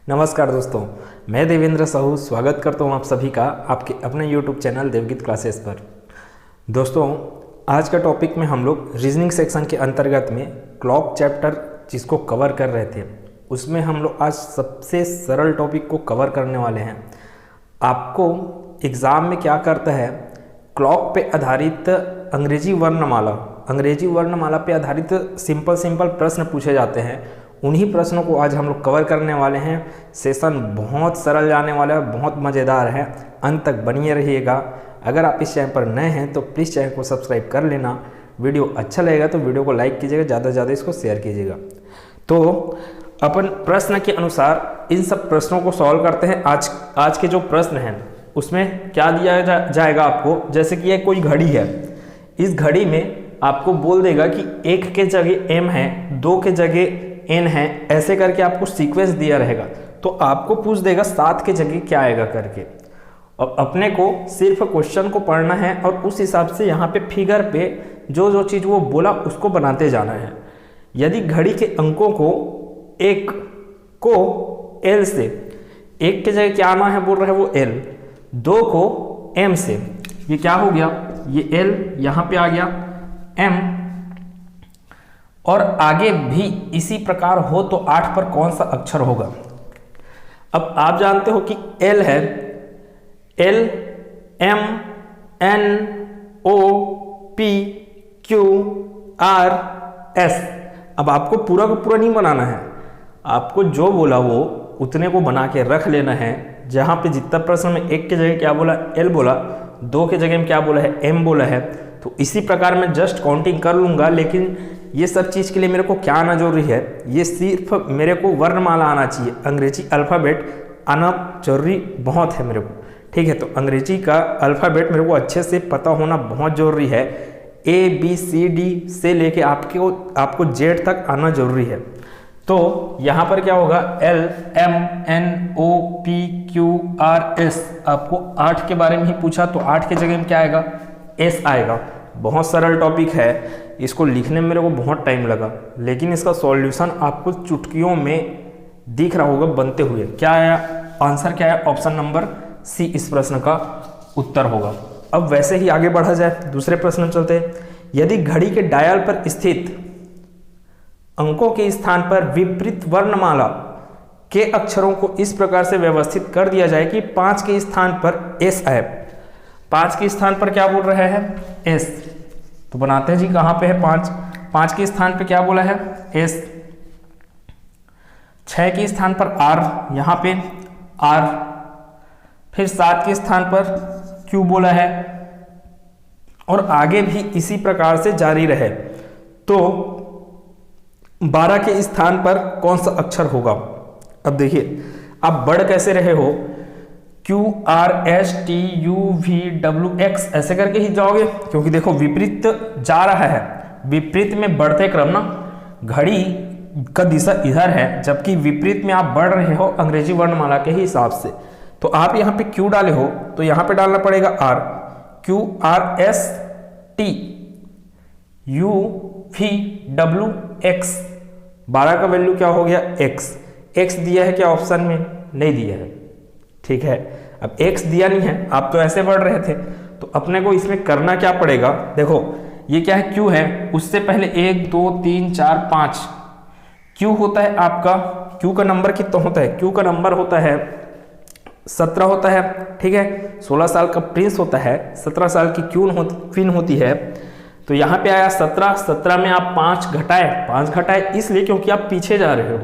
नमस्कार दोस्तों, मैं देवेंद्र साहू स्वागत करता हूं आप सभी का आपके अपने YouTube चैनल देवगीत क्लासेस पर। दोस्तों, आज का टॉपिक में हम लोग रीजनिंग सेक्शन के अंतर्गत में क्लॉक चैप्टर जिसको कवर कर रहे थे, उसमें हम लोग आज सबसे सरल टॉपिक को कवर करने वाले हैं। आपको एग्ज़ाम में क्या करता है, क्लॉक पे आधारित अंग्रेजी वर्णमाला पे आधारित सिंपल प्रश्न पूछे जाते हैं। उन्हीं प्रश्नों को आज हम लोग कवर करने वाले हैं। सेशन बहुत सरल जाने वाला है, बहुत मज़ेदार है, अंत तक बनिए रहिएगा। अगर आप इस चैनल पर नए हैं तो प्लीज़ चैनल को सब्सक्राइब कर लेना। वीडियो अच्छा लगेगा तो वीडियो को लाइक कीजिएगा, ज़्यादा से ज़्यादा इसको शेयर कीजिएगा। तो अपन प्रश्न के अनुसार इन सब प्रश्नों को सॉल्व करते हैं। आज के जो प्रश्न हैं उसमें क्या दिया जाएगा आपको, जैसे कि ये कोई घड़ी है, इस घड़ी में आपको बोल देगा कि 1 के जगह m है, 2 के जगह n है, ऐसे करके आपको सीक्वेंस दिया रहेगा। तो आपको पूछ देगा 7 के जगह क्या आएगा करके, और अपने को सिर्फ क्वेश्चन को पढ़ना है और उस हिसाब से यहाँ पे फिगर पे जो जो चीज़ वो बोला उसको बनाते जाना है। यदि घड़ी के अंकों को 1 को l से, 1 के जगह क्या आना है बोल रहे हैं वो l, 2 को m से, ये क्या हो गया, ये l यहाँ पे आ गया, m, और आगे भी इसी प्रकार हो तो 8 पर कौन सा अक्षर होगा। अब आप जानते हो कि L है, L M N O P Q R S। अब आपको पूरा का पूरा नहीं बनाना है, आपको जो बोला वो उतने को बना के रख लेना है। जहाँ पे जितना प्रश्न में 1 के जगह क्या बोला L बोला, 2 के जगह में क्या बोला है M बोला है, तो इसी प्रकार मैं जस्ट काउंटिंग कर लूँगा। लेकिन ये सब चीज़ के लिए मेरे को क्या आना जरूरी है, ये सिर्फ मेरे को वर्णमाला आना चाहिए, अंग्रेजी अल्फ़ाबेट आना जरूरी बहुत है मेरे को। ठीक है, तो अंग्रेजी का अल्फ़ाबेट मेरे को अच्छे से पता होना बहुत ज़रूरी है। ABCD से लेके आपको Z तक आना जरूरी है। तो यहाँ पर क्या होगा, L M N O P Q R S। आपको 8 के बारे में ही पूछा तो 8 के जगह में क्या आएगा, S आएगा। बहुत सरल टॉपिक है, इसको लिखने में मेरे को बहुत टाइम लगा, लेकिन इसका सॉल्यूशन आपको चुटकियों में दिख रहा होगा बनते हुए। क्या आया आंसर, क्या है, ऑप्शन नंबर सी इस प्रश्न का उत्तर होगा। अब वैसे ही आगे बढ़ा जाए, दूसरे प्रश्न चलते हैं। यदि घड़ी के डायल पर स्थित अंकों के स्थान पर विपरीत वर्णमाला के अक्षरों को इस प्रकार से व्यवस्थित कर दिया जाए कि 5 के स्थान पर S आए। 5 के स्थान पर क्या बोल रहे हैं, S, तो बनाते हैं जी। कहाँ पे है 5 के स्थान पे क्या बोला है S। 6 के स्थान पर R, यहाँ पे R। फिर 7 के स्थान पर Q बोला है, और आगे भी इसी प्रकार से जारी रहे। तो 12 के स्थान पर कौन सा अक्षर होगा। अब देखिए, आप बढ़ कैसे रहे हो, Q R S T U V W X ऐसे करके ही जाओगे, क्योंकि देखो विपरीत जा रहा है, विपरीत में बढ़ते क्रम ना, घड़ी का दिशा इधर है, जबकि विपरीत में आप बढ़ रहे हो अंग्रेजी वर्णमाला के ही हिसाब से। तो आप यहाँ पे Q डाले हो तो यहाँ पे डालना पड़ेगा R, Q R S T U V W X। 12 का वैल्यू क्या हो गया, X। X दिया है क्या ऑप्शन में, नहीं दिया है। ठीक है, अब x दिया नहीं है, आप तो ऐसे बढ़ रहे थे, तो अपने को इसमें करना क्या पड़ेगा। देखो ये क्या है, q है, उससे पहले 1 2 3 4 5 q होता है आपका। q का नंबर कितना होता है, q का नंबर होता है 17 होता है। ठीक है, 16 साल का प्रिंस होता है, 17 साल की क्वीन होती है। तो यहाँ पे आया 17 में आप 5 घटाए इसलिए क्योंकि आप पीछे जा रहे हो।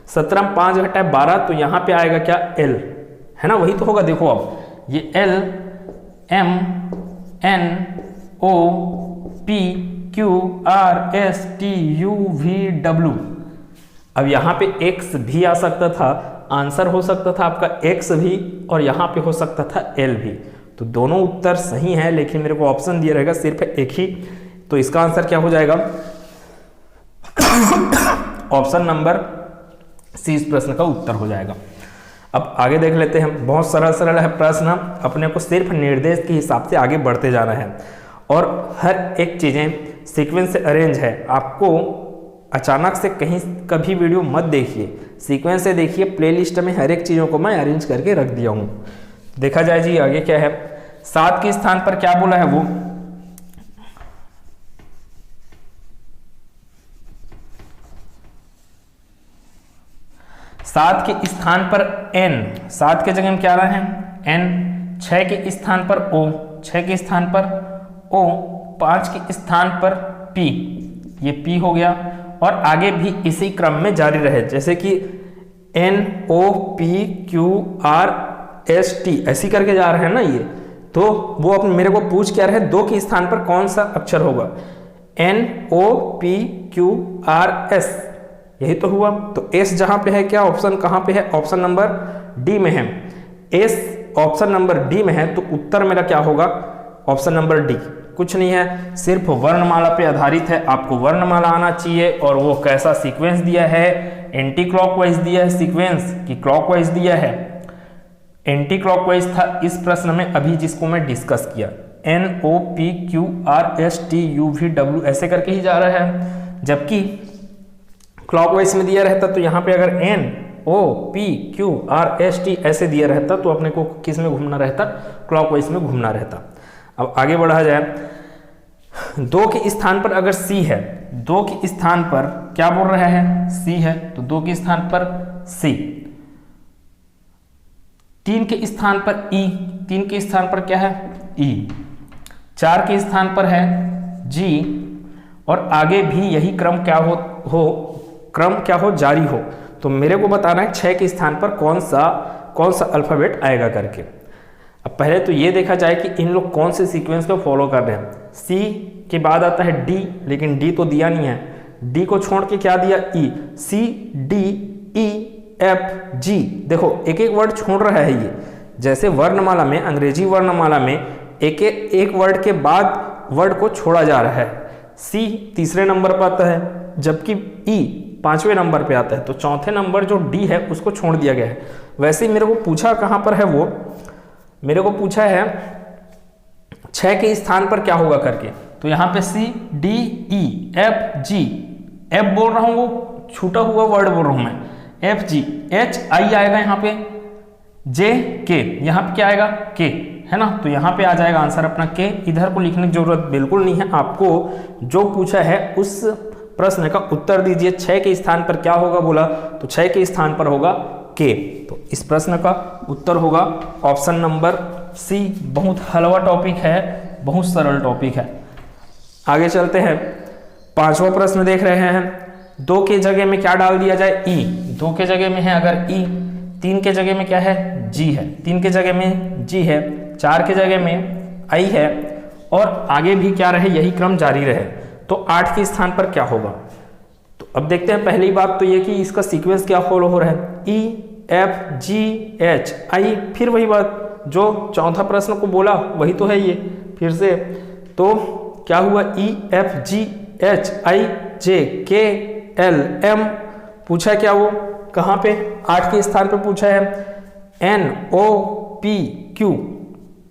17 में 5 घटाए 12, तो यहाँ पे आएगा क्या, l है ना, वही तो होगा। देखो अब ये L M N O P Q R S T U V W। अब यहाँ पे X भी आ सकता था, आंसर हो सकता था आपका X भी, और यहाँ पे हो सकता था L भी। तो दोनों उत्तर सही हैं, लेकिन मेरे को ऑप्शन दिया रहेगा सिर्फ एक ही। तो इसका आंसर क्या हो जाएगा, ऑप्शन नंबर सी इस प्रश्न का उत्तर हो जाएगा। अब आगे देख लेते हैं, बहुत सरल है प्रश्न, अपने को सिर्फ निर्देश के हिसाब से आगे बढ़ते जाना है, और हर एक चीज़ें सीक्वेंस से अरेंज है। आपको अचानक से कहीं कभी वीडियो मत देखिए, सीक्वेंस से देखिए। प्लेलिस्ट में हर एक चीज़ों को मैं अरेंज करके रख दिया हूँ। देखा जाए जी आगे क्या है। 7 के स्थान पर क्या बोला है वो, सात के स्थान पर n, 7 के जगह में क्या आ रहा है n, 6 के स्थान पर o, 6 के स्थान पर o, 5 के स्थान पर p, ये p हो गया। और आगे भी इसी क्रम में जारी रहे, जैसे कि n o p q r s t ऐसी करके जा रहे हैं ना ये, तो वो अपने मेरे को पूछ क्या रहे, 2 के स्थान पर कौन सा अक्षर होगा, n o p q r s, यही तो हुआ। तो s जहां पे है, क्या ऑप्शन कहां पे है, ऑप्शन नंबर डी में है। s ऑप्शन नंबर डी में है, तो उत्तर मेरा क्या होगा, ऑप्शन नंबर डी। कुछ नहीं है, सिर्फ वर्णमाला पे आधारित है, आपको वर्णमाला आना चाहिए। और वो कैसा सीक्वेंस दिया है, एंटी क्लॉकवाइज दिया है सीक्वेंस कि क्लॉकवाइज दिया है, एंटी क्लॉकवाइज था इस प्रश्न में अभी जिसको मैं डिस्कस किया, N O P Q R S T U V W ऐसे करके ही जा रहा है। जबकि क्लॉकवाइज में दिया रहता तो यहाँ पे अगर N O P Q R S T ऐसे दिया रहता तो अपने को किस में घूमना रहता, क्लॉकवाइज में घूमना रहता। अब आगे बढ़ा जाए, 2 के स्थान पर अगर C है, 2 के स्थान पर क्या बोल रहा है, C है, तो 2 के स्थान पर C, 3 के स्थान पर E, 3 के स्थान पर क्या है E, 4 के स्थान पर है G, और आगे भी यही क्रम क्या हो जारी हो। तो मेरे को बताना है 6 के स्थान पर कौन सा अल्फाबेट आएगा करके। अब पहले तो ये देखा जाए कि इन लोग कौन से सीक्वेंस को फॉलो कर रहे हैं। C के बाद आता है D, लेकिन D तो दिया नहीं है, D को छोड़ के क्या दिया E, C D E F G, देखो एक एक वर्ड छोड़ रहा है ये। जैसे वर्णमाला में, अंग्रेजी वर्णमाला में एक वर्ड के बाद वर्ड को छोड़ा जा रहा है। C तीसरे नंबर पर आता है, जबकि E 5वें नंबर पे आता है, तो चौथे नंबर जो D है उसको छोड़ दिया गया है। वैसे ही मेरे को पूछा कहाँ पर है वो, मेरे को पूछा है 6 के स्थान पर क्या होगा करके, तो यहाँ पे C D E F G, F बोल रहा हूँ वो छूटा हुआ वर्ड बोल रहा हूँ मैं, F G H I आएगा यहाँ पे, J K, यहाँ पे क्या आएगा K, है ना। तो यहाँ पे आ जाएगा आंसर अपना K। इधर को लिखने की जरूरत बिल्कुल नहीं है, आपको जो पूछा है उस प्रश्न का उत्तर दीजिए। 6 के स्थान पर क्या होगा बोला, तो 6 के स्थान पर होगा K। तो इस प्रश्न का उत्तर होगा ऑप्शन नंबर C। बहुत हलवा टॉपिक है, बहुत सरल टॉपिक है। आगे चलते हैं, 5वां प्रश्न देख रहे हैं। 2 के जगह में क्या डाल दिया जाए, E। 2 के जगह में है अगर E, 3 के जगह में क्या है, G है, 3 के जगह में G है, 4 के जगह में I है, और आगे भी क्या रहे, यही क्रम जारी रहे। तो 8 के स्थान पर क्या होगा। तो अब देखते हैं, पहली बात तो ये कि इसका सीक्वेंस क्या फॉलो हो रहा है, E F G H I, फिर वही बात जो चौथा प्रश्न को बोला वही तो है ये फिर से। तो क्या हुआ, E F G H I J K L M, पूछा क्या वो कहाँ पे, 8 के स्थान पे पूछा है, N O P Q,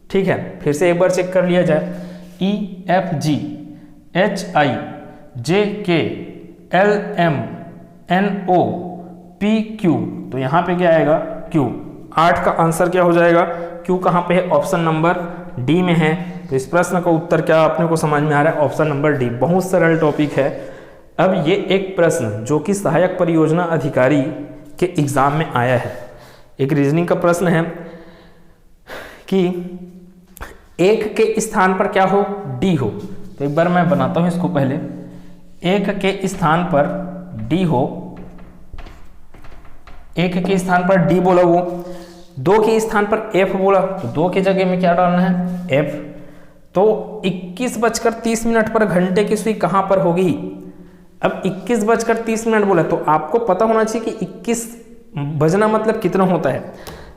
ठीक है। फिर से एक बार चेक कर लिया जाए, E F G H I J K L M N O P Q, तो यहाँ पे क्या आएगा Q। 8 का आंसर क्या हो जाएगा, Q कहाँ पे है, ऑप्शन नंबर D में है। तो इस प्रश्न का उत्तर क्या अपने को समझ में आ रहा है, ऑप्शन नंबर D। बहुत सरल टॉपिक है। अब ये एक प्रश्न जो कि सहायक परियोजना अधिकारी के एग्जाम में आया है, एक रीजनिंग का प्रश्न है कि 1 के स्थान पर क्या हो, D हो। तो एक बार मैं बनाता हूं इसको पहले, 1 के स्थान पर D हो, 1 के स्थान पर D बोला वो, 2 के स्थान पर F बोला, तो 2 के जगह में क्या डालना है, F। तो 21:30 पर घंटे की सुई कहां पर होगी। अब 21:30 बोला तो आपको पता होना चाहिए कि 21 बजना मतलब कितना होता है।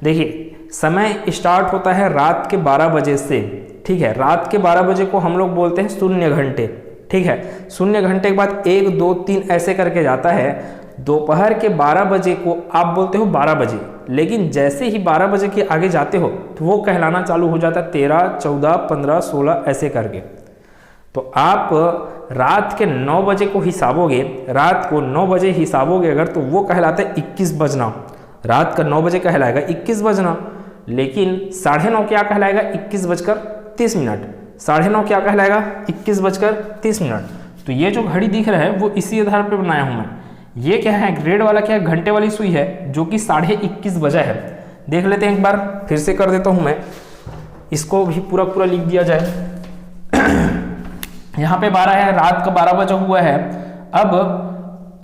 देखिए समय स्टार्ट होता है रात के 12 बजे से, ठीक है। रात के 12 बजे को हम लोग बोलते हैं 0 घंटे, ठीक है। 0 घंटे के बाद 1 2 3 ऐसे करके जाता है। दोपहर के 12 बजे को आप बोलते हो 12 बजे, लेकिन जैसे ही 12 बजे के आगे जाते हो तो वो कहलाना चालू हो जाता है 13 14 15 16 ऐसे करके। तो आप रात के 9 बजे को हिसाबोगे, रात को 9 बजे हिसाबोगे अगर, तो वो कहलाता है 21 बजना। रात का 9 बजे कहलाएगा 21 बजना। लेकिन 9:30 क्या कहलाएगा? 21:30। 9:30 क्या कहलाएगा? 21:30। तो ये जो घड़ी दिख रहा है वो इसी आधार पर बनाया हूँ मैं। ये क्या है? ग्रेड वाला क्या है? घंटे वाली सुई है, जो कि 21:30 बजा है। देख लेते हैं एक बार, फिर से कर देता हूँ मैं, इसको भी पूरा पूरा लिख दिया जाए। यहाँ पे 12 है, रात का 12 बजा हुआ है। अब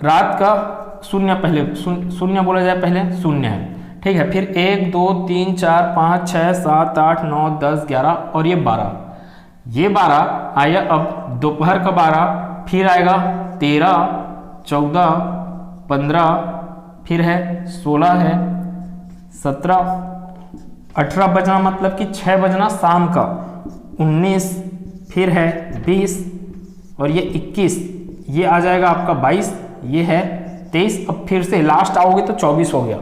रात का शून्य, पहले शून्य बोला जाए, पहले शून्य है, ठीक है। फिर 1 2 3 4 5 6 7 8 9 10 11 और ये 12। ये 12 आया अब दोपहर का 12, फिर आएगा 13 14 15, फिर है 16 है 17 18 बजना, मतलब कि 6 बजना शाम का, 19, फिर है 20 और ये 21, ये आ जाएगा आपका 22, ये है 23। अब फिर से लास्ट आओगे तो 24 हो गया,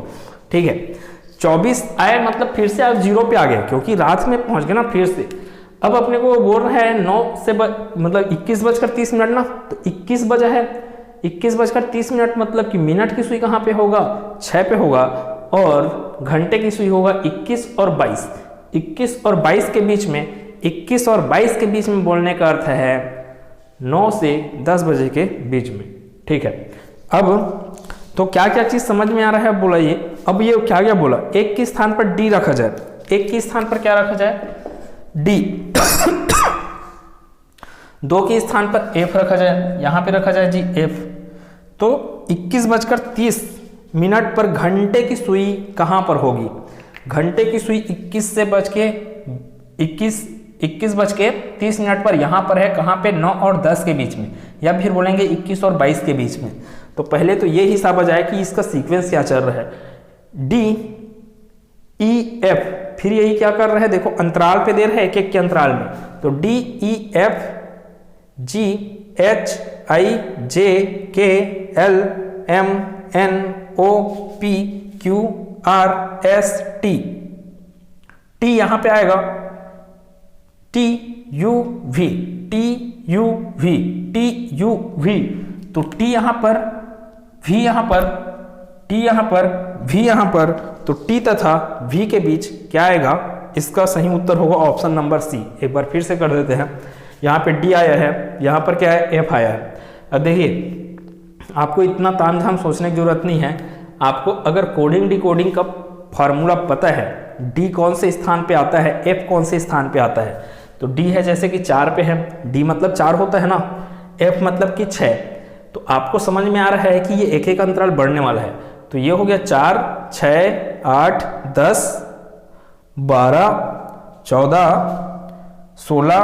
ठीक है। 24 आए मतलब फिर से आप 0 पे आ गए, क्योंकि रात में पहुंच गए ना फिर से। अब अपने को बोल रहा है 9 से मतलब 21:30 ना, तो 21 बजा है, 21:30 मतलब कि मिनट की सुई कहाँ पे होगा? 6 पे होगा, और घंटे की सुई होगा 21 और 22। 21 और 22 के बीच में, 21 और 22 के बीच में बोलने का अर्थ है 9 से 10 बजे के बीच में, ठीक है। अब तो क्या क्या चीज समझ में आ रहा है, बोला ये। अब ये क्या क्या बोला? 1 के स्थान पर डी रखा जाए, 1 के स्थान पर क्या रखा जाए? डी। 2 के स्थान पर एफ रखा जाए, यहां पे रखा जाए जी एफ। तो 21:30 पर घंटे की सुई कहां पर होगी? घंटे की सुई 21:30 पर यहां पर है, कहां पे? 9 और 10 के बीच में, या फिर बोलेंगे 21 और 22 के बीच में। तो पहले तो ये हिसाब आ जाए कि इसका सीक्वेंस क्या चल रहा है। डी ई एफ, फिर यही क्या कर रहा है? देखो अंतराल पे दे रहा है, एक एक के अंतराल में। तो D E F G H I J K L M N O P Q R S T. T यहां पे आएगा T U V, T U V, T U V. तो टी यहां पर, वी यहां पर, टी यहां पर, वी यहां पर। तो टी तथा वी के बीच क्या आएगा? इसका सही उत्तर होगा ऑप्शन नंबर सी। एक बार फिर से कर देते हैं। यहाँ पे डी आया है, यहाँ पर क्या है? एफ आया है। अब देखिए, आपको इतना तामझाम सोचने की जरूरत नहीं है। आपको अगर कोडिंग डिकोडिंग का फॉर्मूला पता है, डी कौन से स्थान पे आता है, एफ कौन से स्थान पे आता है। तो डी है जैसे कि 4 पे है, डी मतलब 4 होता है ना, एफ मतलब कि 6। तो आपको समझ में आ रहा है कि ये एक एक अंतराल बढ़ने वाला है। तो ये हो गया 4 6 8 10 12 14 16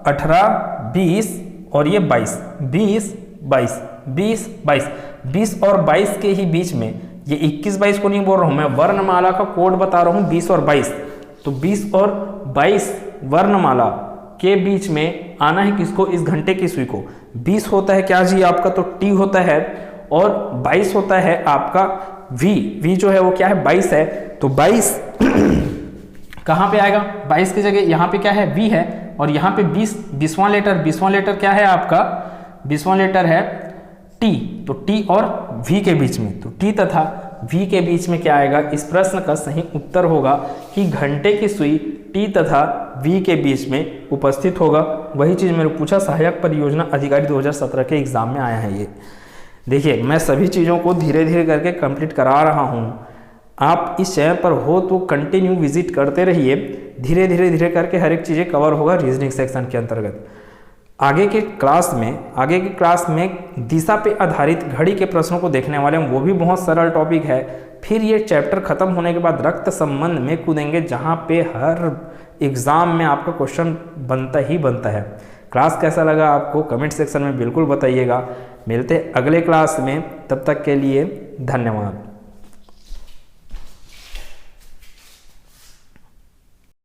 18 20 और ये 22 20 22 20 22 20 और 22 के ही बीच में, ये 21 22 को नहीं बोल रहा हूं मैं, वर्णमाला का कोड बता रहा हूं 20 और 22। तो 20 और 22 वर्णमाला के बीच में आना है किसको? इस घंटे की सुई को। 20 होता है क्या जी आपका? तो टी होता है, और 22 होता है आपका वी। वी जो है वो क्या है? 22 है। तो 22 कहां पे आएगा? 22 की जगह यहाँ पे क्या है? वी है, और यहाँ पे 20वां लेटर, 20वां लेटर क्या है आपका? 20वां लेटर है टी। तो टी और वी के बीच में, तो टी तथा वी के बीच में क्या आएगा? इस प्रश्न का सही उत्तर होगा कि घंटे की सुई टी तथा वी के बीच में उपस्थित होगा। वही चीज मैंने पूछा, सहायक परियोजना अधिकारी 2017 के एग्जाम में आया है ये। देखिए, मैं सभी चीज़ों को धीरे धीरे करके कंप्लीट करा रहा हूँ। आप इस चैनल पर हो तो कंटिन्यू विजिट करते रहिए, धीरे धीरे करके हर एक चीज़ें कवर होगा रीजनिंग सेक्शन के अंतर्गत। आगे के क्लास में दिशा पे आधारित घड़ी के प्रश्नों को देखने वाले हैं, वो भी बहुत सरल टॉपिक है। फिर ये चैप्टर खत्म होने के बाद रक्त संबंध में कूदेंगे, जहाँ पे हर एग्जाम में आपका क्वेश्चन बनता ही बनता है। क्लास कैसा लगा आपको कमेंट सेक्शन में बिल्कुल बताइएगा। मिलते हैं अगले क्लास में, तब तक के लिए धन्यवाद।